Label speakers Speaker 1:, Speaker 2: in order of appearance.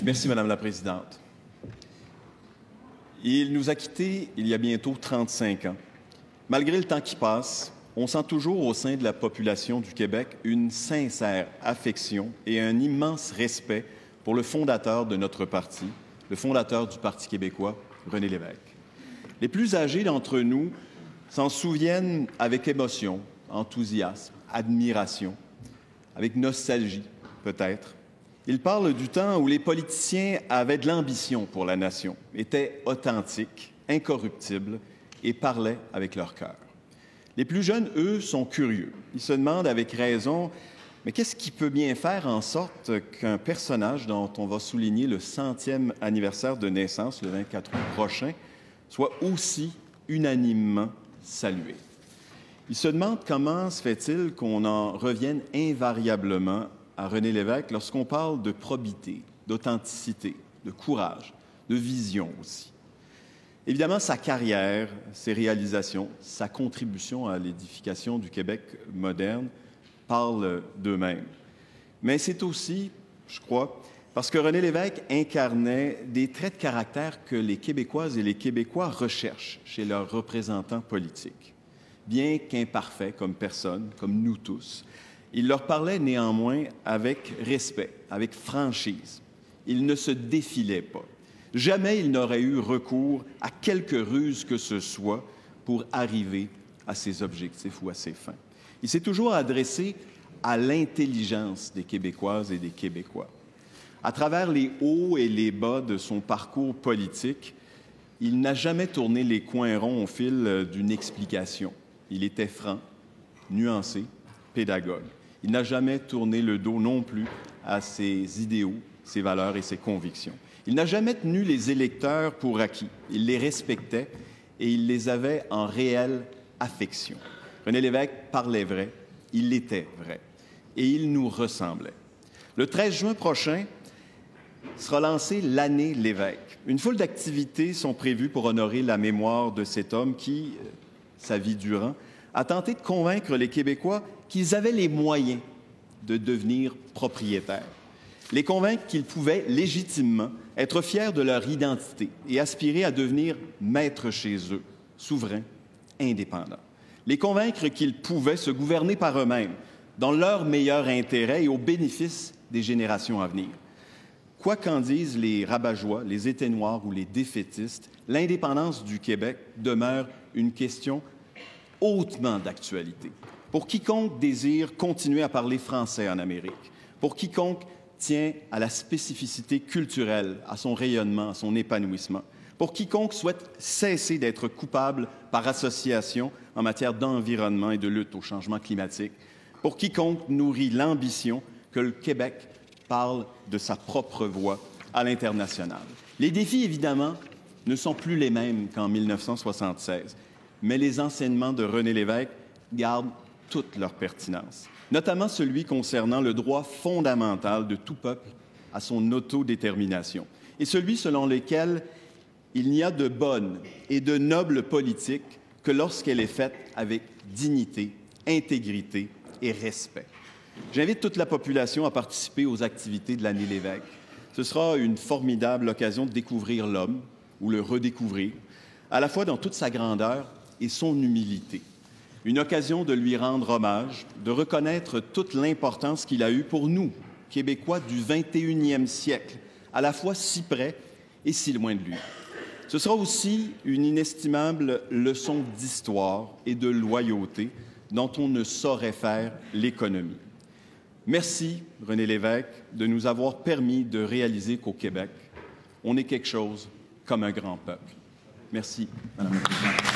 Speaker 1: Merci, Madame la Présidente. Il nous a quittés il y a bientôt 35 ans. Malgré le temps qui passe, on sent toujours au sein de la population du Québec une sincère affection et un immense respect pour le fondateur de notre parti, le fondateur du Parti québécois, René Lévesque. Les plus âgés d'entre nous s'en souviennent avec émotion, enthousiasme, admiration, avec nostalgie peut-être. Il parle du temps où les politiciens avaient de l'ambition pour la nation, étaient authentiques, incorruptibles et parlaient avec leur cœur. Les plus jeunes, eux, sont curieux. Ils se demandent avec raison, mais qu'est-ce qui peut bien faire en sorte qu'un personnage dont on va souligner le 100e anniversaire de naissance, le 24 août prochain, soit aussi unanimement salué? Ils se demandent comment se fait-il qu'on en revienne invariablement à René Lévesque lorsqu'on parle de probité, d'authenticité, de courage, de vision aussi. Évidemment, sa carrière, ses réalisations, sa contribution à l'édification du Québec moderne parlent d'eux-mêmes. Mais c'est aussi, je crois, parce que René Lévesque incarnait des traits de caractère que les Québécoises et les Québécois recherchent chez leurs représentants politiques. Bien qu'imparfait comme personne, comme nous tous, il leur parlait néanmoins avec respect, avec franchise. Il ne se défilait pas. Jamais il n'aurait eu recours à quelque ruse que ce soit pour arriver à ses objectifs ou à ses fins. Il s'est toujours adressé à l'intelligence des Québécoises et des Québécois. À travers les hauts et les bas de son parcours politique, il n'a jamais tourné les coins ronds au fil d'une explication. Il était franc, nuancé, pédagogue. Il n'a jamais tourné le dos non plus à ses idéaux, ses valeurs et ses convictions. Il n'a jamais tenu les électeurs pour acquis. Il les respectait et il les avait en réelle affection. René Lévesque parlait vrai, il était vrai et il nous ressemblait. Le 13 juin prochain sera lancée l'année Lévesque. Une foule d'activités sont prévues pour honorer la mémoire de cet homme qui, sa vie durant, a tenté de convaincre les Québécois qu'ils avaient les moyens de devenir propriétaires. Les convaincre qu'ils pouvaient légitimement être fiers de leur identité et aspirer à devenir maîtres chez eux, souverains, indépendants. Les convaincre qu'ils pouvaient se gouverner par eux-mêmes, dans leur meilleur intérêt et au bénéfice des générations à venir. Quoi qu'en disent les rabat-joie, les étais-noirs ou les défaitistes, l'indépendance du Québec demeure une question hautement d'actualité. Pour quiconque désire continuer à parler français en Amérique, pour quiconque tient à la spécificité culturelle, à son rayonnement, à son épanouissement, pour quiconque souhaite cesser d'être coupable par association en matière d'environnement et de lutte au changement climatique, pour quiconque nourrit l'ambition que le Québec parle de sa propre voix à l'international. Les défis, évidemment, ne sont plus les mêmes qu'en 1976, mais les enseignements de René Lévesque gardent toute leur pertinence, notamment celui concernant le droit fondamental de tout peuple à son autodétermination, et celui selon lequel il n'y a de bonne et de noble politique que lorsqu'elle est faite avec dignité, intégrité et respect. J'invite toute la population à participer aux activités de l'année Lévesque. Ce sera une formidable occasion de découvrir l'homme, ou le redécouvrir, à la fois dans toute sa grandeur et son humilité. Une occasion de lui rendre hommage, de reconnaître toute l'importance qu'il a eue pour nous, Québécois du 21e siècle, à la fois si près et si loin de lui. Ce sera aussi une inestimable leçon d'histoire et de loyauté dont on ne saurait faire l'économie. Merci, René Lévesque, de nous avoir permis de réaliser qu'au Québec, on est quelque chose comme un grand peuple. Merci, Madame la Présidente.